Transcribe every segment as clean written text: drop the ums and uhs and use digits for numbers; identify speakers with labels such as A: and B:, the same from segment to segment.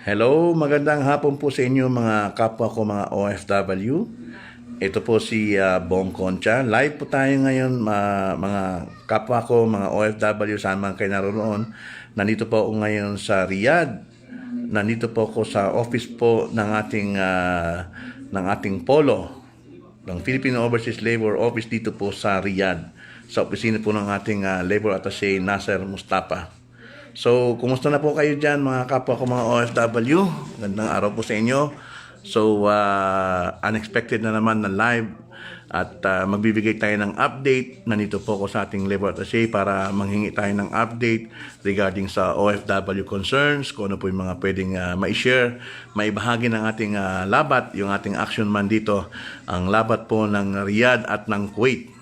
A: Hello, magandang hapon po sa inyo mga kapwa ko mga OFW. Ito po si Bong Concha. Live po tayo ngayon mga kapwa ko mga OFW saan man kayo naroon. Nandito po ako ngayon sa Riyadh. Nandito po ako sa office po ng ating polo ng Philippine Overseas Labor Office dito po sa Riyadh. Sa opisina po ng ating Labor Attaché Nasser Mustafa. So, kumusta na po kayo dyan mga kapwa ko mga OFW? Gandang araw po sa inyo. So, unexpected na naman na live at magbibigay tayo ng update. Nandito po ako sa ating Labor Attaché para manghingi tayo ng update regarding sa OFW concerns, kung ano po yung mga pwedeng ma-share, maibahagi ng ating labat, yung ating action man dito, ang labat po ng Riyadh at ng Kuwait.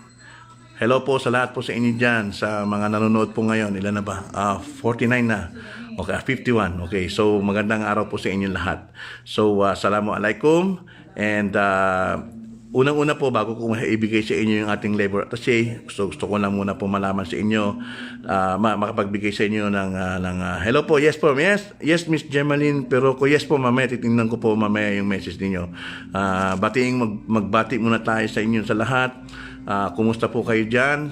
A: Hello po sa lahat po sa inyo dyan, sa mga nanonood po ngayon. Ilan na ba? 49 na. Okay, 51. Okay, so magandang araw po sa inyo lahat. So, assalamualaikum. And unang-una po, bago ko ibigay sa inyo yung ating labor attaché, gusto ko lang muna po malaman sa inyo, makapagbigay sa inyo ng hello po, yes po, yes Miss Gemaline, pero yes po mamaya, titingnan ko po mamaya yung message niyo. Magbati muna tayo sa inyo sa lahat. Kumusta po kayo dyan?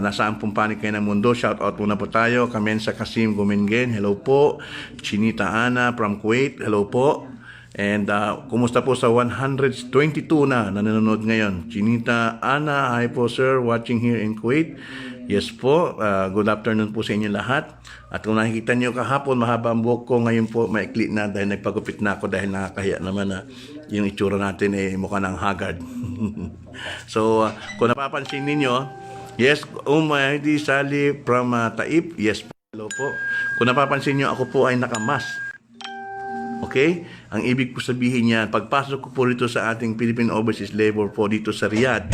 A: Nasaan pong panig kayo ng mundo? Shout out muna po tayo. Kamensa Kasim Gumingen, hello po. Chinita Ana from Kuwait, hello po. And kumusta po sa 122 na nanonood ngayon? Chinita Ana, hi po sir, watching here in Kuwait. Yes po, good afternoon po sa inyo lahat. At kung nakikita nyo kahapon, mahaba ang buhok ko. Ngayon po, maikli na dahil nagpagupit na ako dahil nakakahiya naman na yung itsura natin mukha ng haggard. So, kung napapansin ninyo, yes, Umaydi Sali from Taib, yes po, hello po. Kung napapansin nyo, ako po ay nakamask. Okay? Ang ibig po sabihin niya, pagpasok ko po dito sa ating Philippine Overseas Labor po dito sa Riyadh,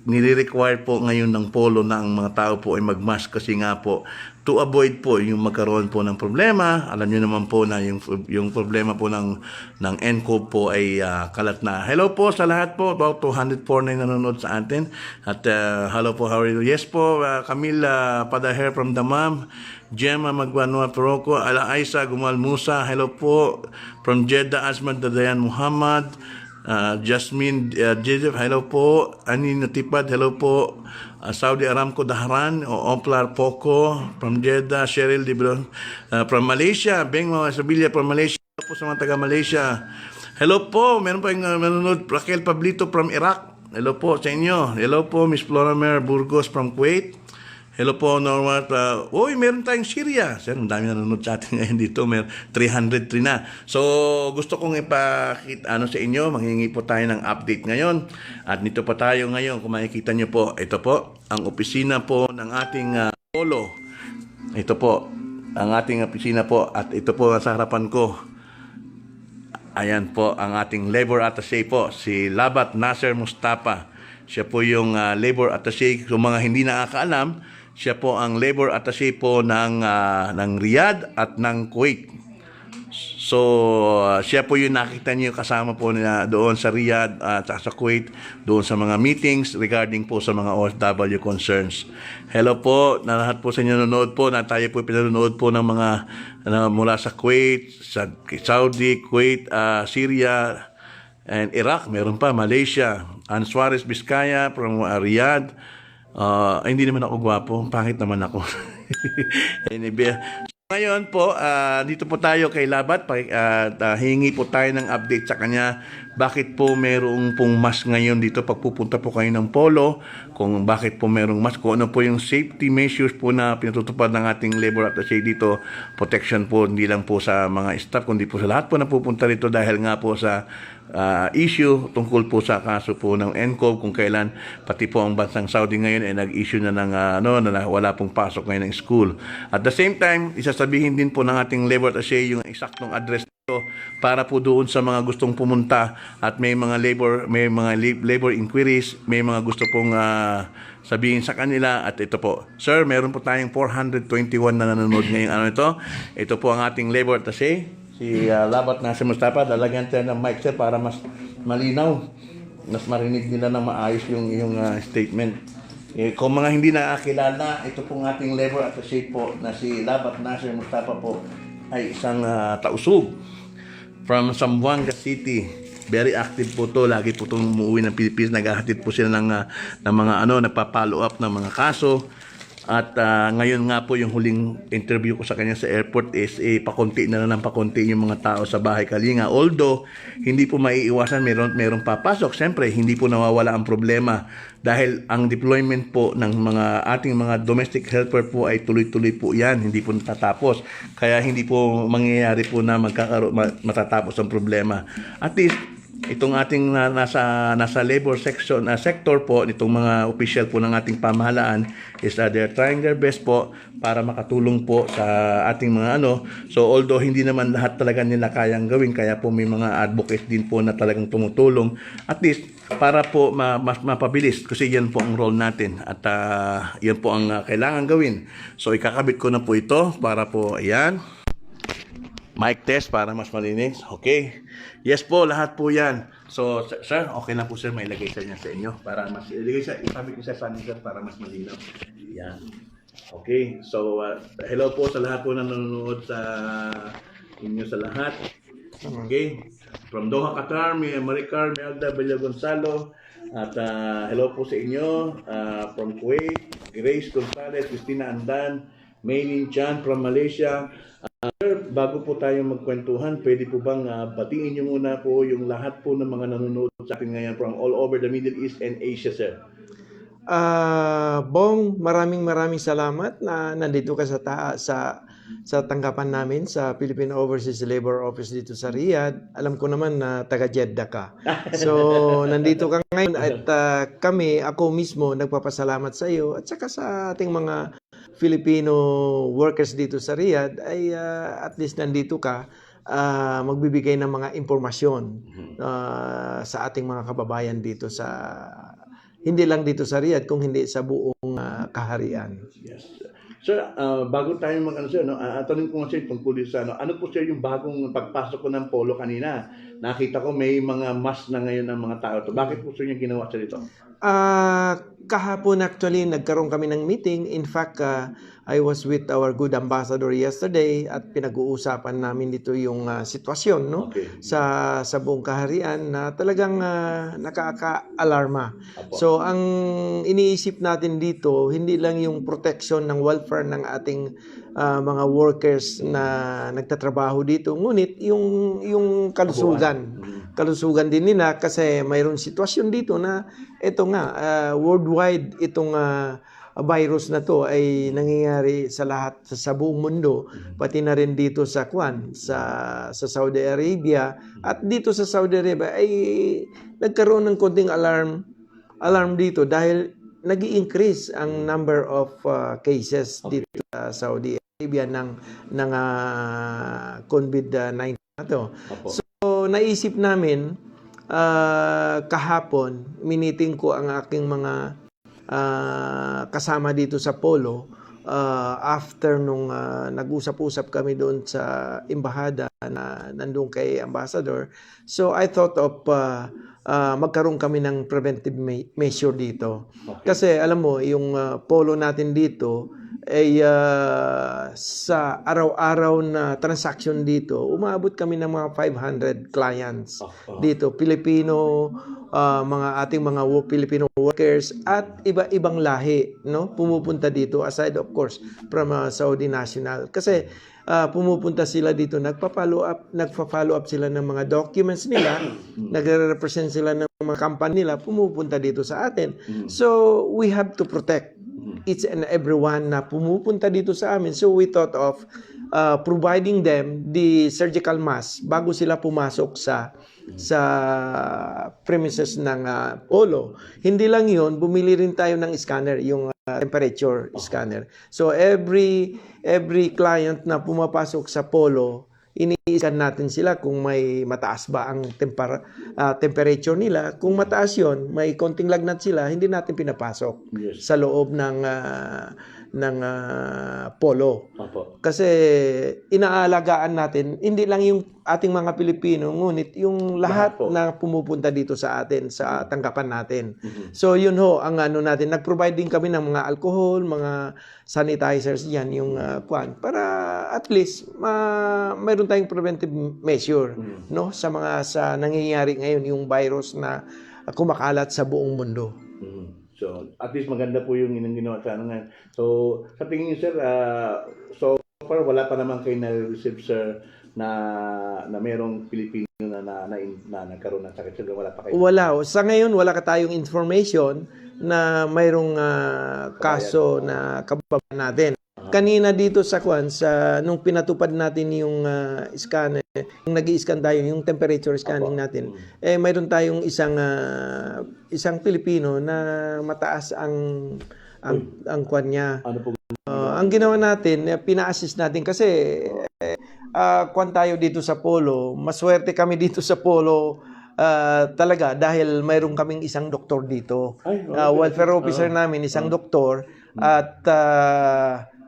A: nire-require po ngayon ng polo na ang mga tao po ay mag-mask kasi nga po to avoid po yung magkaroon po ng problema. Alam niyo naman po na yung problema po ng NCOV po ay kalat na. Hello po sa lahat po, about 204 na nanonood sa atin. At hello po, how are you? Yes po, Camille Padaher from Damam. Gemma Magbanua Perocco, Ala Aisa Gumal Musa, hello po. From Jeddah, Asmad Dadayan Muhammad. Jasmine Joseph, hello po. Ani Natipad, hello po. Saudi Aramco Dahran, Oplar Poco from Jeddah. Cheryl Dibron from Malaysia. Beng Sabilla from Malaysia. Hello po sa mga taga Malaysia. Hello po, meron pa yung manunod. Raquel Pablito from Iraq. Hello po sa inyo. Hello po Miss Floramer Burgos from Kuwait. Hello po, Norma. Meron tayong Syria. Sir, ang dami nanonood sa atin ngayon dito. May 303 na. So, gusto kong ipakita sa inyo. Manghingi po tayo ng update ngayon. At nito pa tayo ngayon. Kung makikita nyo po, ito po, ang opisina po ng ating polo. Ito po, ang ating opisina po. At ito po sa harapan ko. Ayan po, ang ating labor attaché po. Si Labat Nasser Mustafa. Siya po yung labor attaché. Kung mga hindi nakakaalam, siya po ang labor attaché po ng Riyadh at ng Kuwait. So, siya po yung nakita niyo kasama po niya doon sa Riyadh at sa Kuwait, doon sa mga meetings regarding po sa mga OFW concerns. Hello po, na lahat po sa inyo nanonood po, na tayo po pinanonood po ng mga mula sa Kuwait, sa Saudi, Kuwait, Syria, and Iraq, meron pa, Malaysia. Ann Suarez Vizcaya from Riyadh. Hindi naman ako gwapo, pangit naman ako. Ngayon po, dito po tayo kay Labat. Hingi po tayo ng update sa kanya. Bakit po merong pong mask ngayon dito pag pupunta po kayo ng polo? Kung bakit po merong mask, kung ano po yung safety measures po na pinatutupad ng ating labor attaché dito. Protection po, hindi lang po sa mga staff, kundi po sa lahat po na pupunta dito dahil nga po sa issue tungkol po sa kaso po ng NCOV kung kailan pati po ang bansang Saudi ngayon ay nag-issue na ng na wala pong pasok ngayon ng school. At the same time, isasabihin din po ng ating labor attaché yung eksaktong address para po doon sa mga gustong pumunta at may mga labor inquiries, may mga gusto pong sabihin sa kanila. At ito po, sir, meron po tayong 421 na nanonood ngayong ito po ang ating labor attaché, si Labat Nasser Mustafa. Dalagyan tayo ng mic sir para mas malinaw, mas marinig nila na maayos yung statement. Kung mga hindi nakakilala, ito pong ating labor attaché po na si Labat Nasser Mustafa po ay isang tausug from Zamboanga City. Very active po to. Lagi po itong umuwi ng Pilipinas. Naghahatid po sila ng mga nagpa-follow up ng mga kaso. At ngayon nga po yung huling interview ko sa kanya sa airport is pakunti na lang ng pakunti yung mga tao sa bahay Kalinga. Although hindi po maiiwasan merong papasok. Siyempre hindi po nawawala ang problema dahil ang deployment po ng ating mga domestic helper po ay tuloy-tuloy po yan. Hindi po natatapos. Kaya hindi po mangyayari po na matatapos ang problema. At least itong ating nasa labor sector po, itong mga official po ng ating pamahalaan is they're trying their best po para makatulong po sa ating mga So although hindi naman lahat talaga nila kayang gawin, kaya po may mga advocates din po na talagang tumutulong. At least para po mas mapabilis kasi yan po ang role natin at yan po ang kailangan gawin. So ikakabit ko na po ito para po ayan. Mic test para mas malinis. Okay. Yes po, lahat po yan. So, sir, okay na po sir, may ilagay sa niya sa inyo para mas ilagay sa ikabit ko sa sir para mas malinaw. Yan. Okay. So, hello po sa lahat po na nanonood sa inyo sa lahat. Okay. From Doha, Qatar, Maricar, Melda, Bella Gonzalo. At hello po sa inyo. From Kuwait, Grace Gonzalez, Christina Andan, Maylin Chan from Malaysia. Sir, bago po tayo magkwentuhan, pwede po bang batiin niyo muna po yung lahat po ng mga nanonood sa atin ngayon from all over the Middle East and Asia, sir?
B: Bong, maraming salamat na nandito ka sa tanggapan namin sa Philippine Overseas Labor Office dito sa Riyadh. Alam ko naman na taga Jeddah ka. So, nandito ka ngayon at ako mismo nagpapasalamat sa iyo at saka sa ating mga Filipino workers dito sa Riyadh ay at least nandito ka magbibigay ng mga impormasyon sa ating mga kababayan dito hindi lang dito sa Riyadh kung hindi sa buong kaharian.
A: Yes. Sir, bago tayo sir, tanong ko nga sir tungkol sa ano po sir yung bagong pagpasok ko ng polo kanina? Nakita ko may mga mask na ngayon ng mga tao. Bakit po sir yung ginawa sir ito?
B: Kahapon actually nagkaroon kami ng meeting. In fact, I was with our good ambassador yesterday at pinag-uusapan namin dito yung sitwasyon sa buong kaharian na talagang nakaka-alarma. So ang iniisip natin dito hindi lang yung protection ng welfare ng ating mga workers na nagtatrabaho dito, ngunit yung kalusugan din nila kasi mayroon sitwasyon dito na ito nga worldwide itong virus na to ay nangyayari sa lahat sa buong mundo, pati na rin dito sa Saudi Arabia. At dito sa Saudi Arabia ay nagkaroon ng konting alarm dito dahil nag-i-increase ang number of cases dito sa Saudi Arabia ng COVID-19 na to. So naisip namin kahapon, miniting ko ang aking mga kasama dito sa Polo after nung nag-usap-usap kami doon sa embahada na nandun kay ambassador. So I thought of magkaroon kami ng preventive measure dito. Kasi alam mo, yung Polo natin dito ay sa araw-araw na transaction dito, umabot kami ng mga 500 clients dito, Pilipino, ating mga Filipino workers at iba-ibang lahi, no? Pumupunta dito aside of course from Saudi national. Kasi pumupunta sila dito, nagpa-follow up sila ng mga documents nila, nagre-represent sila ng mga company nila, pumupunta dito sa atin. So we have to protect each and everyone na pumupunta dito sa amin. So we thought of providing them the surgical mask bago sila pumasok sa premises ng Polo. Hindi lang yun, bumili rin tayo ng scanner, yung temperature scanner. So every client na pumapasok sa Polo, ini-scan natin sila kung may mataas ba ang temperature nila. Kung mataas yon, may konting lagnat sila, hindi natin pinapasok sa loob polo.
A: Opo.
B: Kasi inaalagaan natin, hindi lang yung ating mga Pilipino, ngunit yung lahat
A: Lahat po.
B: na pumupunta dito sa atin, sa tanggapan natin.
A: Mhm.
B: So yun ho, ang ano natin, nag-provide din kami ng mga alcohol, mga sanitizers yan, yung kwan, para at least mayroon tayong preventive measure, no, sa nangyayari ngayon, yung virus na kumakalat sa buong mundo.
A: Mhm. So, at least maganda po yung ginawa sa ano ngayon. So, sa tingin niyo, sir, so far wala pa naman kayo na-receive, sir, na merong Pilipino na nagkaroon ng sakit. Sir, wala pa kayo?
B: Wala. Sa ngayon, wala ka tayong information na mayroong kaso na kababayan natin. Kanina dito sa nung pinatupad natin yung scanner, yung nag-i-scan tayo, yung temperature scanning natin, mayroon tayong isang Pilipino na mataas ang kwan niya.
A: Ano po?
B: Ang ginawa natin, pina-assist natin kasi kwan tayo dito sa polo, maswerte kami dito sa polo talaga dahil mayroon kaming isang doktor dito.
A: Ay,
B: Welfare officer namin, isang doktor, at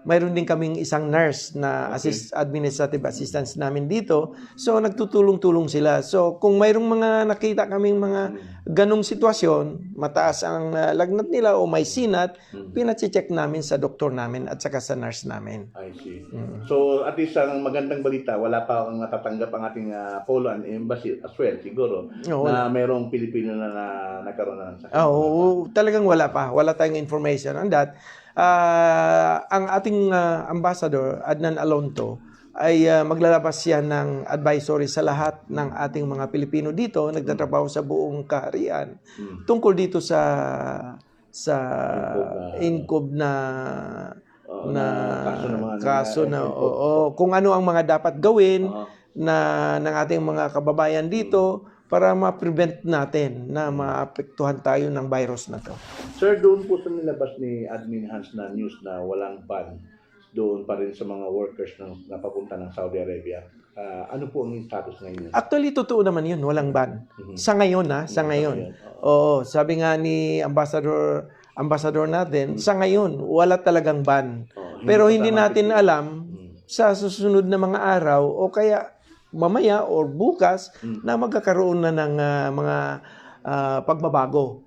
B: mayroon din kaming isang nurse na administrative assistants namin dito. So, nagtutulong-tulong sila. So, kung mayroong mga nakita kaming mga ganong sitwasyon, mataas ang lagnat nila o may sinat, pinacheck namin sa doktor namin at saka sa nurse namin.
A: I see. So, at least ang magandang balita, wala pa akong natatanggap ang ating Polo and Embassy as well, siguro, na mayroong Pilipino na nagkaroon na ng sakit.
B: Oo, talagang wala pa. Wala tayong information on that. Ang ating ambassador, Adnan Alonto, ay maglalabas yan ng advisory sa lahat ng ating mga Pilipino dito, nagtatrabaho sa buong kaharian, tungkol dito sa INCOB na kaso na kung ano ang mga dapat gawin ng ating mga kababayan dito para ma-prevent natin na maapektuhan tayo ng virus na to.
A: Sir, doon po sa nilabas ni Admin Hans na news na walang ban doon pa rin sa mga workers na papunta ng Saudi Arabia. Ano po ang status ngayon?
B: Actually, totoo naman yun, walang ban. Sa ngayon, sa ngayon. Oo, sabi nga ni ambassador natin, sa ngayon, wala talagang ban. Pero hindi natin alam sa susunod na mga araw o kaya mamaya or bukas na magkakaroon na ng mga pagbabago.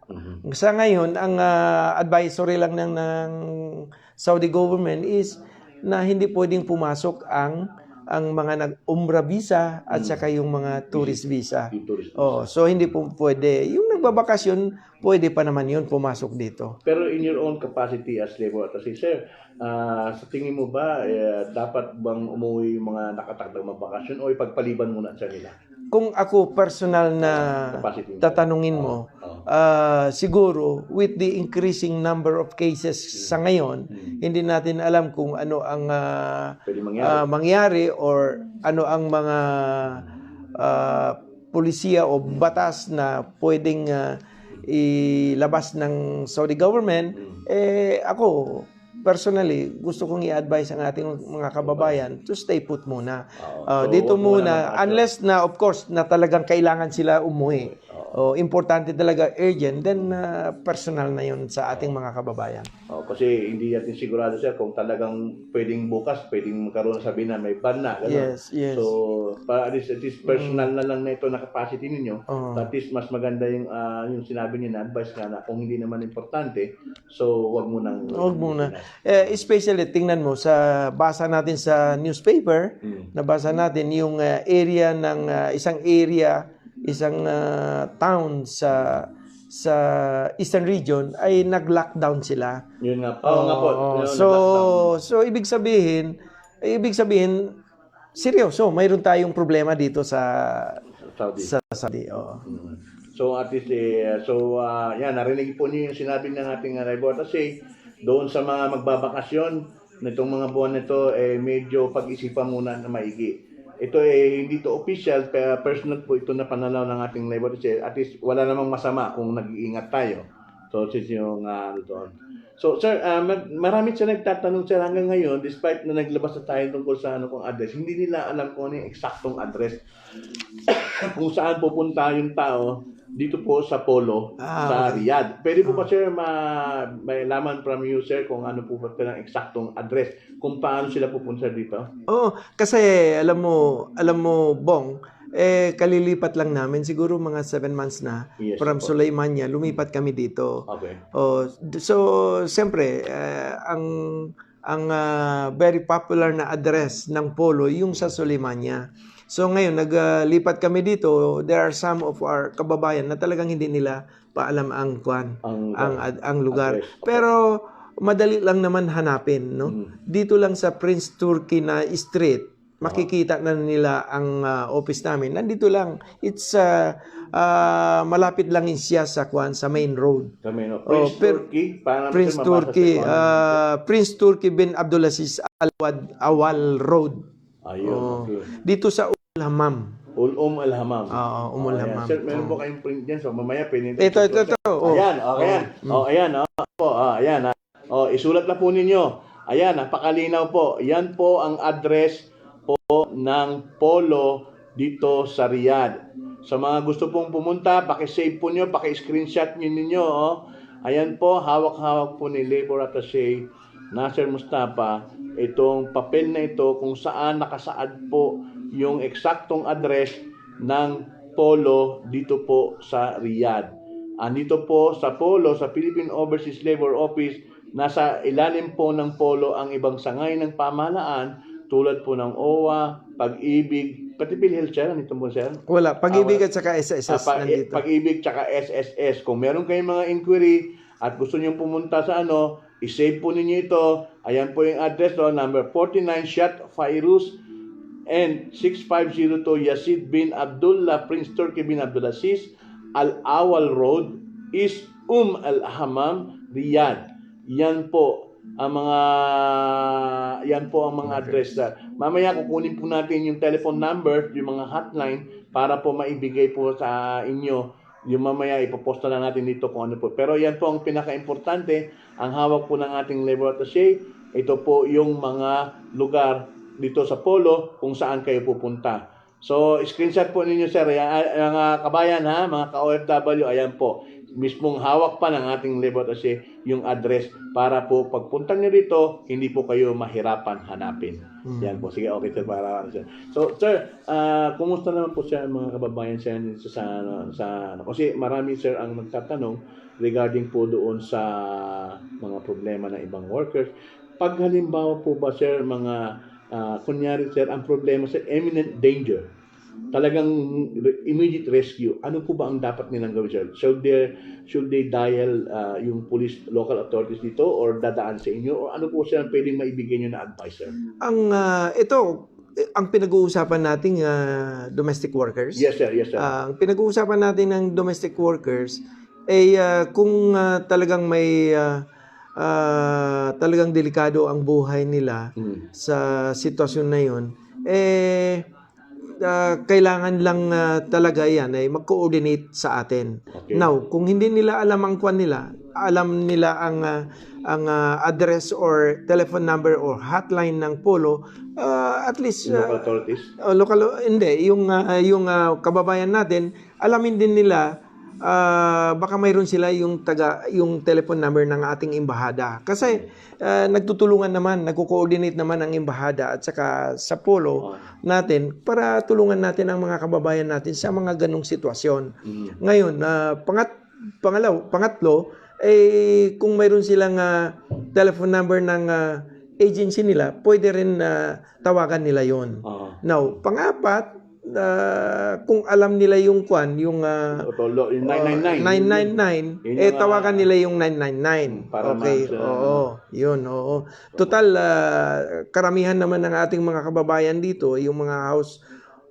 B: Sa ngayon, ang advisory lang ng Saudi government is na hindi pwedeng pumasok ang mga nag-umrah visa at saka yung mga tourist visa. So hindi po pwede. Yung nagbabakasyon, pwede pa naman yun pumasok dito.
A: Pero in your own capacity as labor attaché, sir, sa tingin mo ba, dapat bang umuwi yung mga nakatakdang magbakasyon o ipagpaliban muna sa nila?
B: Kung ako personal na tatanungin mo, siguro with the increasing number of cases sa ngayon, hindi natin alam kung ano ang mangyari or ano ang mga pulisiya o batas na pwedeng ilabas ng Saudi government. Ako personally, gusto kong i-advise ang ating mga kababayan to stay put muna. Dito muna, unless na, of course, na talagang kailangan sila umuwi. Importante talaga, urgent, then personal na yun sa ating mga kababayan.
A: Kasi hindi natin sigurado, sir, kung talagang pwedeng bukas, pwedeng magkaroon sabihin na may ban na.
B: Yes.
A: So, para at least personal na lang na ito na capacity ninyo, at least mas maganda yung sinabi niyo na advice na kung hindi naman importante, so wag mo nang...
B: Huwag muna. Especially, tingnan mo, basa natin sa newspaper, nabasa natin yung area ng isang town sa Eastern Region ay nag-lockdown sila.
A: Yun nga. Nga po.
B: So ibig sabihin seryoso, mayroon tayong problema dito sa Saudi.
A: So at least yan, narinig po niyo yung sinabi ng ating reporter kasi doon sa mga magbabakasyon nitong mga buwan nito medyo pag-isipan muna na maigi. Ito hindi to official, pero personal po ito na pananaw ng ating labor check. At least wala namang masama kung nag-iingat tayo. So, since yung doon. So, sir, marami siya nagtatanong, sir, hanggang ngayon, despite na naglabas na tayo tungkol sa kung address, hindi nila alam kung ano yung eksaktong address. Kung saan pupunta yung tao dito po sa Polo, sa
B: Okay.
A: Riyadh. Pwede po ba, sir, may laman from you, sir, kung ano po ba ang eksaktong address, kung paano sila pupunta dito?
B: Oo, kasi alam mo, Bong, kalilipat lang namin, siguro mga 7 months na,
A: Yes,
B: from
A: po.
B: Sulaimania, lumipat kami dito.
A: Okay.
B: So, siyempre, ang very popular na address ng Polo, yung sa Sulaimania. So ngayon, naglipat kami dito. There are some of our kababayan na talagang hindi nila paalam ang ang lugar.
A: Address.
B: Pero madali lang naman hanapin, no? Dito lang sa Prince Turkey na street, makikita na nila ang office namin. Nandito lang. It's malapit lang siya sa main road.
A: Kami, no? Prince Turkey, para
B: Prince Turkey, Prince Turkey bin Abdulaziz Awal Road.
A: Ayun, okay.
B: Dito sa Hamam.
A: Al-Hamam.
B: Oo,
A: Ayan.
B: Hamam.
A: Sir, meron po kayong print dyan, so mamaya pwede.
B: Ito. Oh.
A: Ayan, ayan. Ayan, po, ayan. Isulat na po ninyo. Ayan, napakalinaw po. Yan po ang address po ng Polo dito sa Riyadh. Sa mga gusto pong pumunta, paki-save po nyo, paki-screenshot nyo ninyo. Ayan po, hawak-hawak po ni Labor Attaché Nasser Mustafa itong papel na ito kung saan nakasaad po yung eksaktong address ng Polo dito po sa Riyadh. Andito po sa Polo, sa Philippine Overseas Labor Office, nasa ilalim po ng Polo ang ibang sangay ng pamahalaan tulad po ng OWA, Pag-ibig, pati PhilHealth, sir, nito po, sir?
B: Wala, Pag-ibig at saka SSS nandito.
A: Pag-ibig at saka SSS. Kung meron kayong mga inquiry at gusto nyo pumunta sa i-save po ninyo ito. Ayan po yung address, number 49 Shat Fairuz and 6502 Yazid bin Abdullah, Prince Turkey bin Abdulaziz, Al-Awal Road, East Al-Hamam, Riyadh. Yan po ang mga address na. Mamaya kukunin po natin yung telephone number, yung mga hotline para po maibigay po sa inyo. Yung mamaya ipopost na natin dito kung ano po. Pero yan po ang pinaka-importante, ang hawak po ng ating labor attaché. Ito po yung mga lugar dito sa Polo kung saan kayo pupunta. So, screenshot po ninyo, sir. Mga kabayan, mga ka-OFW, ayan po. Mismong hawak pa ng ating labor attaché yung address para po pagpunta nyo dito, hindi po kayo mahirapan hanapin. Yan po. Sige, okay, sir. Sir. So, sir, kumusta naman po siya mga kababayan siya kasi marami, sir, ang nagtatanong regarding po doon sa mga problema ng ibang workers. Pag halimbawa po ba, sir, kunyari, sir, ang problema, sir, imminent danger, talagang immediate rescue, ano po ba ang dapat nilang gawin, sir? Should they dial yung police, local authorities dito, or dadaan sa inyo, or ano po sir ang pwedeng maibigay nyo na advice, sir?
B: Ang pinag-uusapan nating domestic workers.
A: Yes, sir.
B: Ang pinag-uusapan natin ng domestic workers ay kung talagang may talagang delikado ang buhay nila sa sitwasyon na yun, kailangan lang talaga yan ay mag-coordinate sa atin.
A: Okay.
B: Now, kung hindi nila alam ang alam nila ang address or telephone number or hotline ng Polo, at least
A: Local authorities?
B: Hindi, yung kababayan natin, alamin din nila baka mayroon sila yung telephone number ng ating embahada. Kasi nagtutulungan naman, nagko-coordinate naman ang embahada at saka sa Polo natin para tulungan natin ang mga kababayan natin sa mga ganong sitwasyon. Ngayon, pangatlo, kung mayroon silang telephone number ng agency nila, pwede rin tawagan nila yon. Now, pangapat, kung alam nila yung 999, tawagan nila yung 999. Okay, oo. Total, karamihan naman ng ating mga kababayan dito, yung mga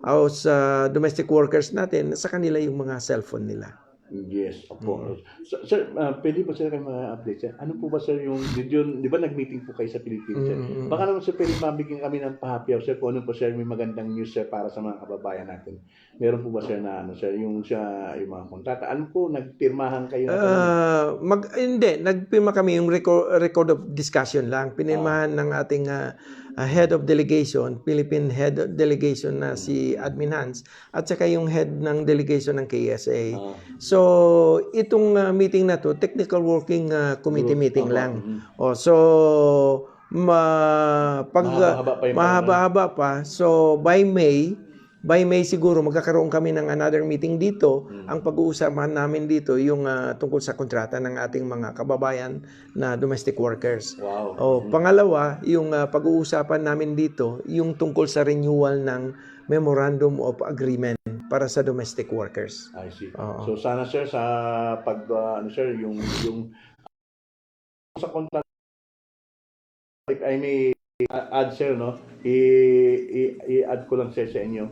B: house domestic workers natin, sa kanila yung mga cellphone nila.
A: Yes, opo. Sir, pwede ba sir kayo ma-update, sir? Ano po ba, sir, di ba nag-meeting po kayo sa Philippines, sir? Baka naman, sir, pwede mabigyan kami ng pahapyaw, sir, kung ano po, sir, may magandang news, sir, para sa mga kababayan natin. Meron po ba, sir, na sir, yung mga kontrata? Ano po, nagpirmahan kayo?
B: Hindi, nagpirma kami yung record of discussion lang. Pinirmahan ng ating head of delegation, Philippine head of delegation na si Admin Hans, at saka yung head ng delegation ng KSA. So, itong meeting na to, technical working committee meeting lang. So,
A: Mahaba-haba pa yung
B: mahaba-haba pa. So, by May siguro magkakaroon kami ng another meeting dito. Ang pag-uusapan namin dito yung tungkol sa kontrata ng ating mga kababayan na domestic workers.
A: Wow.
B: Pangalawa, yung pag-uusapan namin dito yung tungkol sa renewal ng Memorandum of Agreement para sa domestic workers.
A: I see. So sana sir sa sir yung sa contract, if I may add sir, no, i-add ko lang sir sa inyo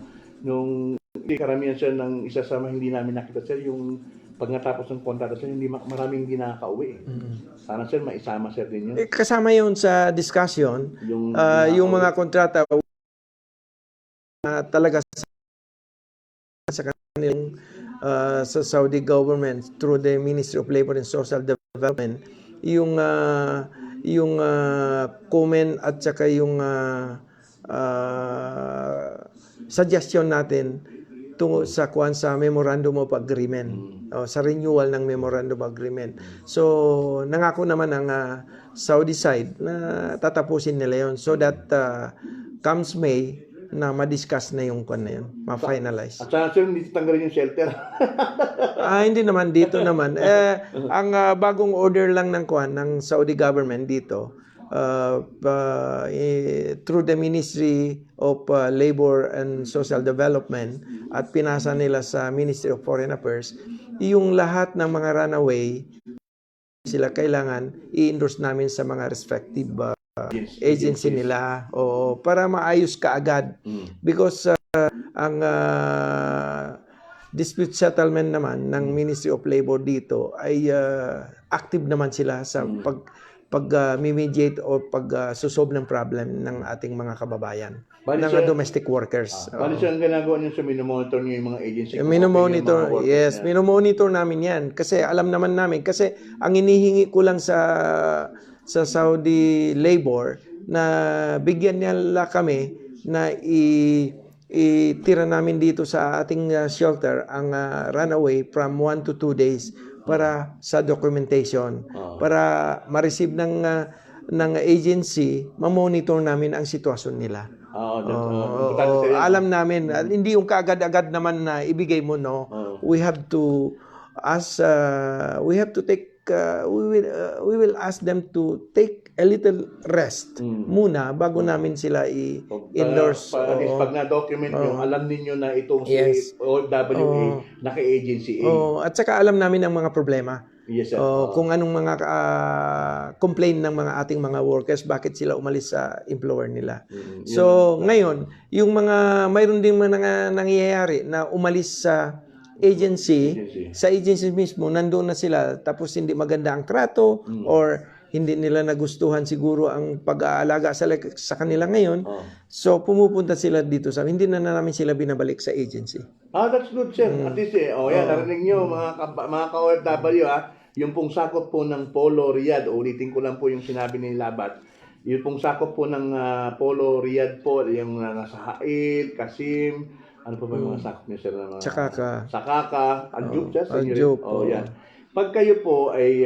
A: nung karamihan sir ng isa sa mga hindi namin nakita sir yung pag natapos ng kontrata sir, hindi maraming hindi nakaka-uwi. Sana sir maisama sir din yun.
B: Kasama yun sa discussion yung mga kontrata talaga sa kanilang sa Saudi government through the Ministry of Labor and Social Development yung comment at saka yung suggestion natin tungo sa Memorandum of Agreement sa renewal ng Memorandum of Agreement. So nangako naman ang Saudi side na tatapusin nila yon so that comes May na ma-discuss na yung kwan na yun, ma-finalize.
A: At sana sir, hindi tanggalin yung shelter.
B: Hindi naman, dito naman. Ang bagong order lang ng kwan, ng Saudi government dito, through the Ministry of Labor and Social Development at pinasa nila sa Ministry of Foreign Affairs, yung lahat ng mga runaway, sila kailangan i-endorse namin sa mga respective agency nila para maayos kaagad because ang dispute settlement naman ng Ministry of Labor dito ay active naman sila sa pag-mediate o pag-susolve ng problem ng ating mga kababayan, ng domestic workers.
A: Bali siya ang ginagawa niyo sa minomonitor niyo yung mga agency?
B: Minomonitor, yes. Minomonitor namin yan kasi alam naman namin kasi ang inihingi ko lang sa Saudi Labor na bigyan nila kami na itira namin dito sa ating shelter ang runaway from 1 to 2 days para sa documentation para ma-receive ng agency, ma-monitor namin ang sitwasyon nila. Alam namin, hindi yung kaagad-agad naman na ibigay mo, no. We have to take we will ask them to take a little rest muna bago namin sila i-endorse.
A: Pag na-document nyo, alam ninyo na itong si OWA naka-agency A.
B: At saka alam namin ang mga problema.
A: Yes, sir.
B: Kung anong mga complaint ng mga ating mga workers, bakit sila umalis sa employer nila. So, ngayon, yung mayroon din mga nangyayari na umalis sa sa agency mismo, nandoon na sila tapos hindi maganda ang trato or hindi nila nagustuhan siguro ang pag-aalaga sa kanila ngayon. So pumupunta sila dito hindi na namin sila binabalik sa agency.
A: That's good sir. At least narinig nyo mga ka-OFW yung pong sakop po ng Polo Riyadh, ulitin ko lang po yung sinabi ni Labat. Yung pong sakop po ng Polo Riyadh po, yung nasa Hail, Qasim, ano po ba yung mga sakop niyo sir? Sakaka, Aljub, yan. Pag kayo po ay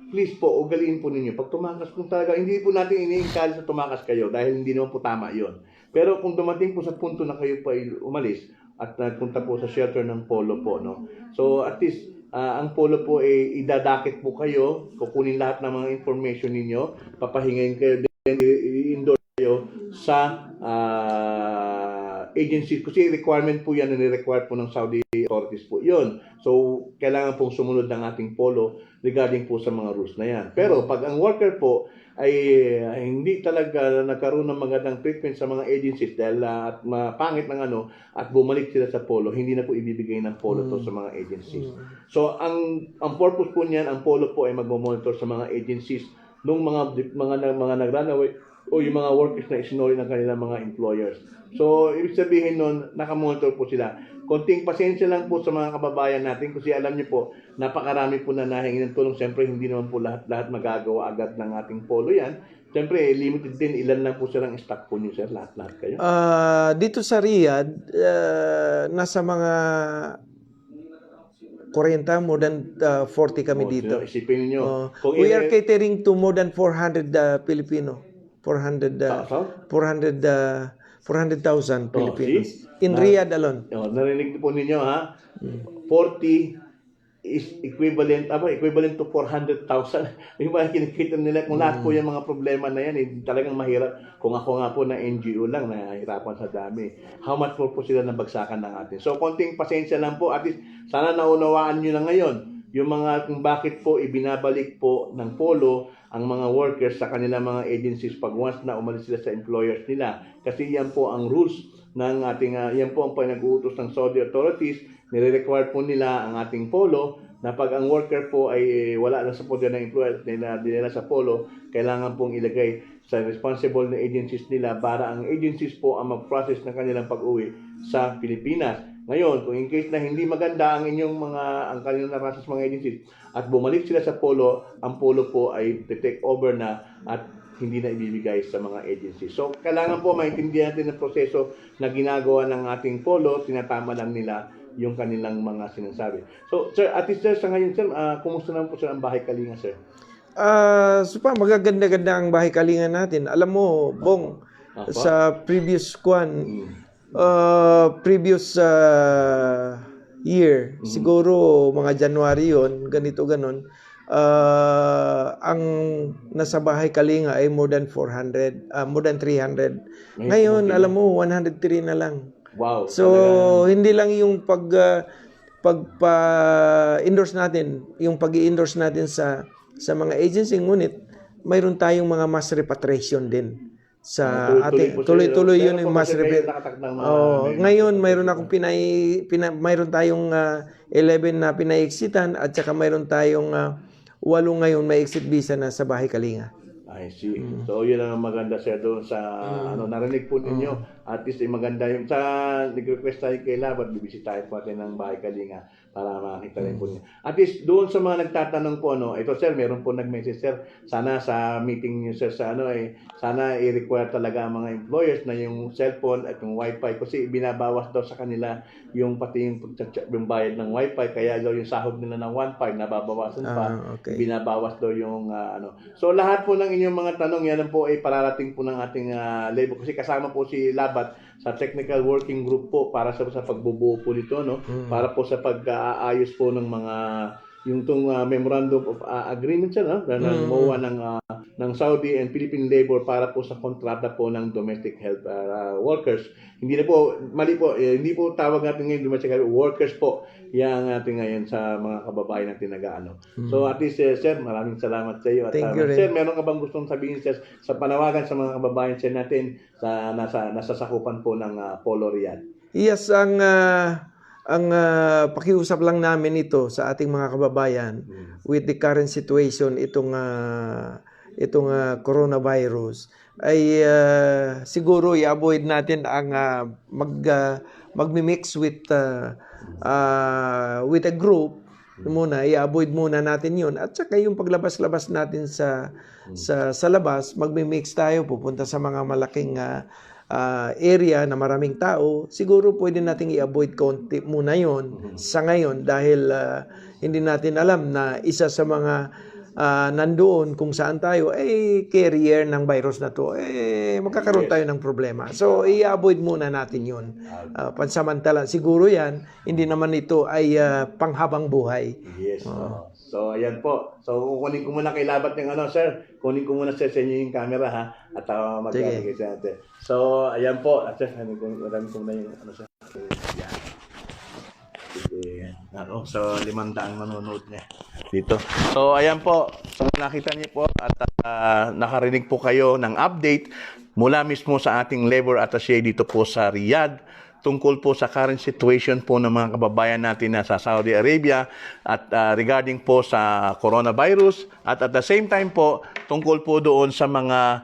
A: please po, ugaliin po ninyo. Pag tumakas po talaga, hindi po natin ini-encourage na tumakas kayo dahil hindi naman po tama yon. Pero kung dumating po sa punto na kayo po ay umalis at nagpunta po sa shelter ng Polo po, no? So at least, ang Polo po ay idadakit po kayo, kukunin lahat ng mga information ninyo, papahingayin kayo, then i-endorse kayo sa agency kasi requirement po yan na ni-require po ng Saudi authorities po yun. So, kailangan pong sumunod ng ating Polo regarding po sa mga rules na yan. Pero pag ang worker po ay hindi talaga nagkaroon ng magandang treatment sa mga agencies dahil at mapangit ng at bumalik sila sa Polo, hindi na po ibibigay ng Polo to sa mga agencies. So, ang purpose po niyan, ang Polo po ay magmo-monitor sa mga agencies nung mga nag-run away o yung mga workers na isinuli ng kanilang mga employers. So, ibig sabihin nun, nakamonitor po sila. Konting pasensya lang po sa mga kababayan natin kasi alam niyo po, napakarami po na nahingi ng tulong. Siyempre, hindi naman po lahat magagawa agad ng ating polo yan. Siyempre, limited din. Ilan lang po silang stock po niyo, sir? Lahat kayo?
B: Dito sa Riyadh, nasa mga 40, more than 40 kami dito.
A: Isipin niyo.
B: We are catering to more than 400 Filipino. 400,000 Filipinos. In Riyadh alone.
A: Narinig po ninyo, ha? 40 is equivalent to 400,000. Yung mga kinikita nila, kung lahat po yung mga problema na yan, talagang mahirap. Kung ako nga po na NGO lang, nahihirapan sa dami. How much more po sila nabagsakan ng atin? So, konting pasensya lang po. At least, sana naunawaan nyo na ngayon yung mga kung bakit po ibinabalik po ng polo ang mga workers sa kanilang mga agencies pag once na umalis sila sa employers nila. Kasi yan po ang rules ng ating, yan po ang pinag-uutos ng Saudi authorities. Nire-require po nila ang ating polo na pag ang worker po ay wala na sa poder ng employer nila sa polo, kailangan pong ilagay sa responsible na agencies nila para ang agencies po ang mag-process ng kanilang pag-uwi sa Pilipinas. Ngayon, kung in case na hindi maganda ang kanilang narasa sa mga agencies at bumalik sila sa polo, ang polo po ay take over na at hindi na ibibigay sa mga agencies. So, kailangan po maintindihan natin ang proseso na ginagawa ng ating polo, tinatama lang nila yung kanilang mga sinasabi. So, sir, at least sir, sa ngayon, sir, kumusta naman po sir ang Bahay Kalinga, sir?
B: Magaganda-ganda ang Bahay Kalinga natin. Alam mo, Bong, sa previous year, siguro mga January yon, ganon, ang nasa Bahay Kalinga ay more than 300. Ngayon, alam mo, 103 na lang.
A: Wow.
B: So, hindi lang yung pag-endorse natin, yung pag-i-endorse natin sa mga agency, ngunit mayroon tayong mga mass repatriation din sa ating tuloy-tuloy yun yung mass repatriation. Ngayon mayroon akong mayroon tayong 11 na pinai-exitan at saka mayroon tayong 8 ngayon may exit visa na sa Bahay Kalinga.
A: I see. So, yun ang maganda sir doon sa narinig po ninyo. At least maganda yung nag-request tayo kay Labat, bibisitahin po natin ng Bahay Kalinga para makakita rin po niya. At least doon sa mga nagtatanong po, ito sir, meron po nag-message sir, sana sa meeting niyo sir sa sana i-require talaga ang mga employers na yung cellphone at yung wifi kasi binabawas daw sa kanila yung pati yung bayad ng wifi, kaya daw yung sahod nila ng 1.5 nababawasan pa, binabawas daw yung So lahat po ng inyong mga tanong, yan po ay pararating po ng ating labor kasi kasama po si Labat sa technical working group po para sa pagbubuo po nito, para po sa pag-aayos po ng mga yung memorandum of agreement ng MOA ng Saudi and Philippine Labor para po sa kontrata po ng domestic health workers. Hindi na po, mali po, hindi po tawag natin ngayon domestic health workers po yang natin ngayon sa mga kababayan natin nag-aano. So at least sir, maraming salamat sa iyo. At sir, meron ka bang gustong sabihin sir sa panawagan sa mga kababayan sir natin sa nasasakupan po ng Polo Riyadh?
B: Yes, ang pakiusap lang namin ito sa ating mga kababayan with the current situation, itong coronavirus ay siguro i-avoid natin ang magmi-mix with a group muna, i-avoid muna natin yun at saka yung paglabas-labas natin sa labas, magmi-mix tayo, pupunta sa mga malaking area na maraming tao, siguro pwede nating i-avoid konti muna yon sa ngayon dahil hindi natin alam na isa sa mga nandoon kung saan tayo carrier ng virus na to, magkakaroon tayo ng problema. So i-avoid muna natin yun. Pansamantala, siguro yan, hindi naman ito ay panghabang buhay.
A: Yes. So, ayan po. So, kukunin ko muna kay Labat yung sir. Kunin ko muna sir sa inyo yung camera, ha? At mag-alagay sa natin. So, ayan po. At sir, marami ko na yung sir. Ayan. So, 500 manonood niya dito. So, ayan po. So, nakita niyo po at nakarinig po kayo ng update mula mismo sa ating labor attaché dito po sa Riyadh tungkol po sa current situation po ng mga kababayan natin na sa Saudi Arabia at regarding po sa coronavirus at the same time po tungkol po doon sa mga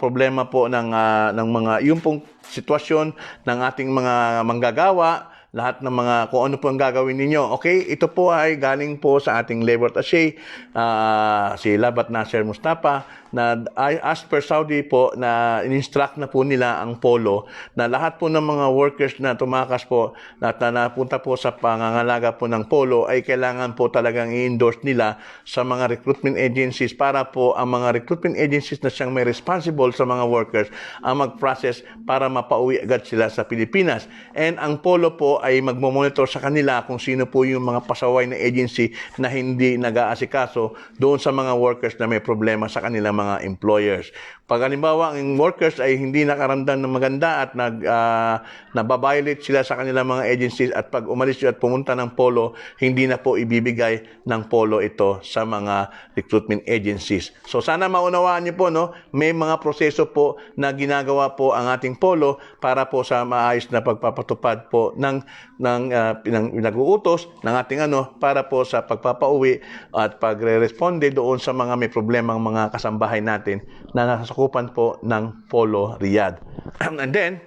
A: problema po ng mga yung pong sitwasyon ng ating mga manggagawa, lahat ng mga kung ano po ang gagawin ninyo. Okay, ito po ay galing po sa ating labor attaché, si Labat Nasser Mustafa, na as per Saudi po na in-instruct na po nila ang polo na lahat po ng mga workers na tumakas po at na napunta po sa pangangalaga po ng polo ay kailangan po talagang i-endorse nila sa mga recruitment agencies para po ang mga recruitment agencies na siyang may responsible sa mga workers ang mag-process para mapauwi agad sila sa Pilipinas. And ang polo po ay magmo-monitor sa kanila kung sino po yung mga pasaway na agency na hindi nag-aasikaso doon sa mga workers na may problema sa kanilang mga employers. Pag halimbawa ang workers ay hindi nakaramdam ng maganda at nababiolate sila sa kanilang mga agencies at pag umalis at pumunta ng polo, hindi na po ibibigay ng polo ito sa mga recruitment agencies. So sana maunawaan niyo po, no, may mga proseso po na ginagawa po ang ating polo para po sa maayos na pagpapatupad po ng pinag-uutos ng ating para po sa pagpapauwi at pagre-responde doon sa mga may problemang mga kasambahay natin na nasasakupan po ng Polo Riyadh. And then,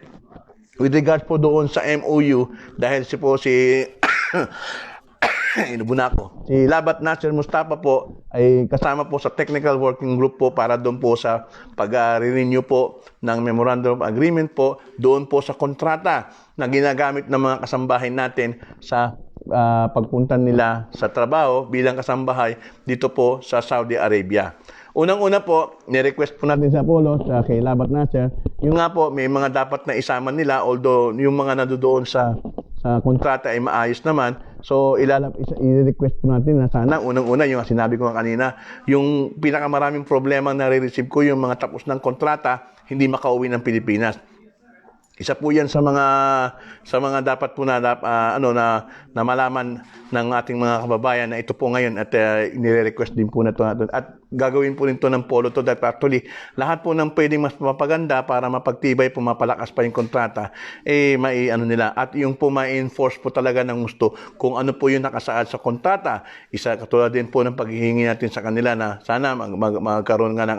A: with regards po doon sa MOU, dahil si inubuna ko. Si Labat Nasser Mustafa po ay kasama po sa technical working group po para doon po sa pag-renew po ng Memorandum of Agreement po doon po sa kontrata na ginagamit ng mga kasambahay natin sa pagpunta nila sa trabaho bilang kasambahay dito po sa Saudi Arabia. Unang-una po, ni-request po natin sa Polo, sa kay Labat Nasser, yung nga po, may mga dapat na isama nila, although yung mga nandoon sa kontrata ay maayos naman. So, i-request po natin na sana, unang-una, yung sinabi ko nga kanina, yung pinakamaraming problema na re-receive ko, yung mga tapos ng kontrata, hindi makauwi ng Pilipinas. Isa po 'yan sa mga dapat po na malaman ng ating mga kababayan na ito po ngayon at inire-request din po na ito at gagawin po rin ito ng polo to that actually lahat po ng pwedeng mas mapaganda para mapagtibay po mapalakas pa yung kontrata nila at yung po ma-enforce po talaga ng gusto kung ano po yung nakasaad sa kontrata. Isa katulad din po ng paghihingi natin sa kanila na sana magkaroon nga ng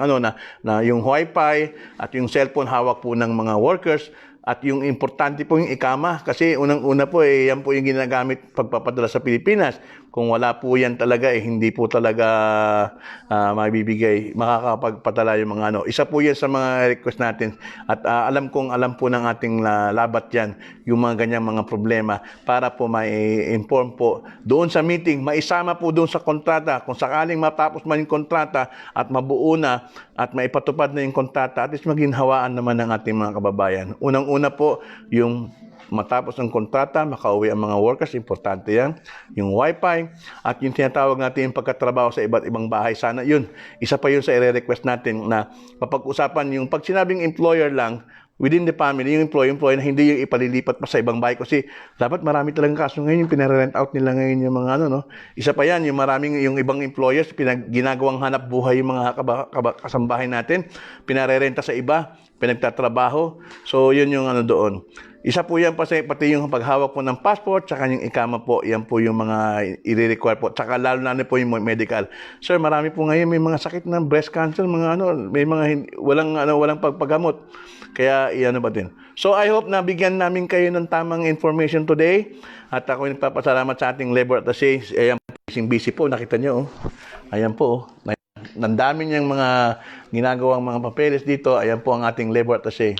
A: na yung wifi at yung cellphone hawak po ng mga workers. At yung importante po yung ikama kasi unang-una po yan po yung ginagamit pagpapadala sa Pilipinas. Kung wala po yan talaga hindi po talaga makakapagpadala yung mga Isa po yan sa mga request natin at alam po ng ating labat yan yung mga ganyang mga problema para po ma-inform po doon sa meeting, maisama po doon sa kontrata. Kung sakaling matapos man yung kontrata at mabuo na at maipatupad na yung kontrata, at least maginhawaan naman ng ating mga kababayan. Unang-una po yung matapos ang kontrata, makauwi ang mga workers, importante yan. Yung wifi, at yung tinatawag natin yung pagkatrabaho sa iba't ibang bahay, sana yun. Isa pa yun sa i-request natin na mapag-usapan yung pag sinabing employer lang, within the family, yung employee na hindi yung ipalilipat pa sa ibang bahay kasi dapat marami talagang kaso ngayon yung pinare-rent out nila ngayon yung mga Isa pa yan, yung ibang employers, ginagawang hanap buhay yung mga kasambahay natin, pinare-renta sa iba, pinagtatrabaho. So, yun yung doon. Isa po yan pati yung paghawak po ng passport, tsaka yung ikama po, yan po yung mga i-require po. Tsaka lalo na po yung medical. Sir, marami po ngayon may mga sakit ng breast cancer, may mga walang pagpagamot. Kaya ba din. So I hope na bigyan namin kayo ng tamang information today. At ako nagpapasalamat sa ating labor attaché. Ayan po, busy po, nakita nyo. Ayan po. Nandami niyang mga ginagawang mga papeles dito. Ayan po ang ating labor attaché.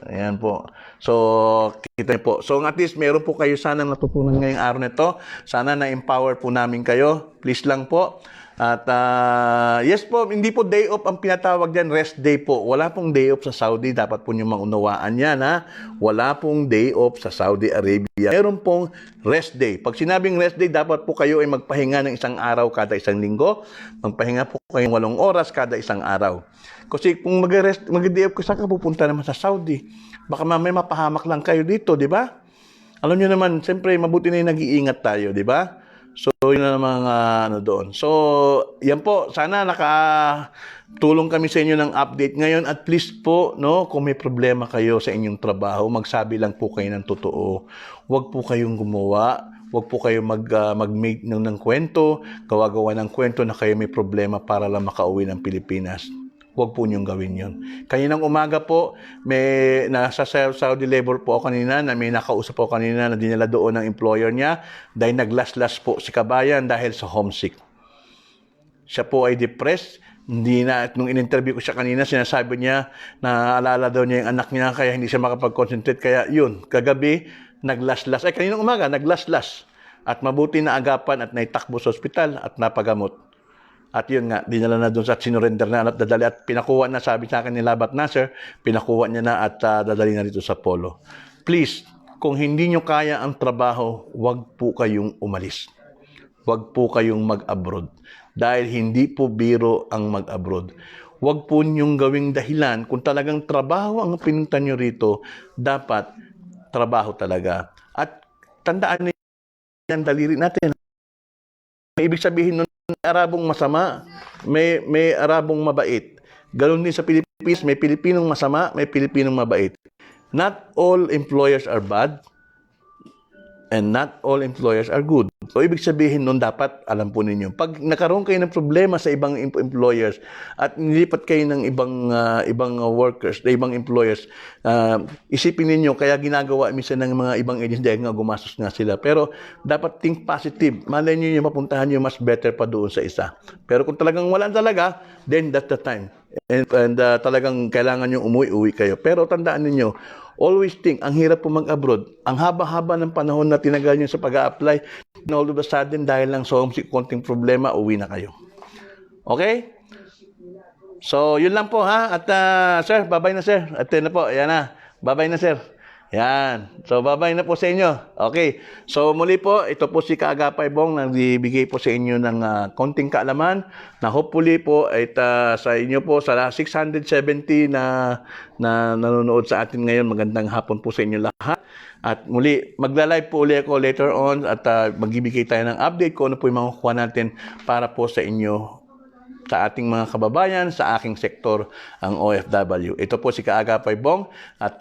A: Ayan po. So, kita niyo po. So, at least meron po kayo sanang natutunan ngayong araw nito. Sana na-empower po namin kayo. Please lang po. At yes po, hindi po day off ang pinatawag dyan, rest day po. Wala pong day off sa Saudi. Dapat po nyo maunawaan yan, ha? Wala pong day off sa Saudi Arabia. Meron pong rest day. Pag sinabing rest day, dapat po kayo ay magpahinga ng isang araw kada isang linggo. Magpahinga po kayong 8 oras kada isang araw. Kasi kung mag-day off, saan ka pupunta naman sa Saudi? Baka mamaya mapahamak lang kayo dito, di ba? Alam nyo naman, siyempre, mabuti na yung nag-iingat tayo, di ba? So, yun na mga doon. So, yan po. Sana nakatulong kami sa inyo ng update ngayon. At please po, kung may problema kayo sa inyong trabaho, magsabi lang po kayo ng totoo. Huwag po kayong gumawa. Huwag po kayo mag-make ng kwento, gawa-gawa ng kwento na kayo may problema para lang makauwi ng Pilipinas. Huwag po niyong gawin yun. Kaninang umaga po, may nasa Saudi labor po ako kanina, na may nakausap po kanina na dinala doon ng employer niya dahil naglaslas po si kabayan dahil sa homesick. Siya po ay depressed. Hindi na, nung in-interview ko siya kanina, sinasabi niya na alala daw niya yung anak niya kaya hindi siya makapag-concentrate. Kaya yun, kagabi, naglaslas. Kaninang umaga, naglaslas. At mabuti na agapan at naitakbo sa ospital at napagamot. At yun nga, dinala na doon sa sinurrender na at dadali at pinakuha na, sabi sa akin ni Labat Nasser, pinakuha niya na at dadali na dito sa Polo. Please, kung hindi nyo kaya ang trabaho, wag po kayong umalis. Wag po kayong mag-abroad. Dahil hindi po biro ang mag-abroad. Wag po nyong gawing dahilan. Kung talagang trabaho ang pinunta nyo rito, dapat trabaho talaga. At tandaan niyo ang daliri natin. May ibig sabihin nun, may Arabong masama, may Arabong mabait. Ganoon din sa Pilipinas, may Pilipinong masama, may Pilipinong mabait. Not all employers are bad, and not all employers are good. So, ibig sabihin nun, dapat alam po ninyo, pag nakaroon kayo ng problema sa ibang employers at nilipat kayo ng ibang workers, ibang employers, isipin ninyo, kaya ginagawa minsan ng mga ibang agencies dahil nga gumastos nga sila. Pero dapat think positive. Malay nyo yung mapuntahan nyo mas better pa doon sa isa. Pero kung talagang wala talaga, then that's the time. And talagang kailangan nyo umuwi kayo. Pero tandaan ninyo, always think, ang hirap po mag-abroad. Ang haba-haba ng panahon na tinagal nyo sa pag-a-apply, all of a sudden, dahil lang sa homesick, konting problema, uwi na kayo. Okay? So, yun lang po ha. At sir, bye-bye na sir. At na po, ayan na. Bye-bye na sir. Yan. So, bye-bye na po sa inyo. Okay. So, muli po, ito po si Kaagapay Bong na nagbibigay po sa inyo ng konting kaalaman na hopefully po ay sa inyo po sa 670 na nanonood sa atin ngayon. Magandang hapon po sa inyo lahat. At muli, magla-live po ulit ako later on at magbibigay tayo ng update kung ano po yung makukuha natin para po sa inyo, sa ating mga kababayan, sa aking sektor, ang OFW. Ito po si Kaagapay Bong at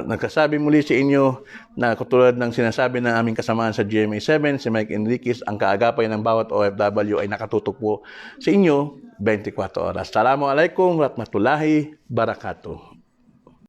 A: nagsasabi muli sa inyo na katulad ng sinasabi ng aming kasamaan sa GMA7, si Mike Enriquez, ang kaagapay ng bawat OFW ay nakatutok po sa inyo 24 oras. Assalamualaikum warahmatullahi wabarakatuh.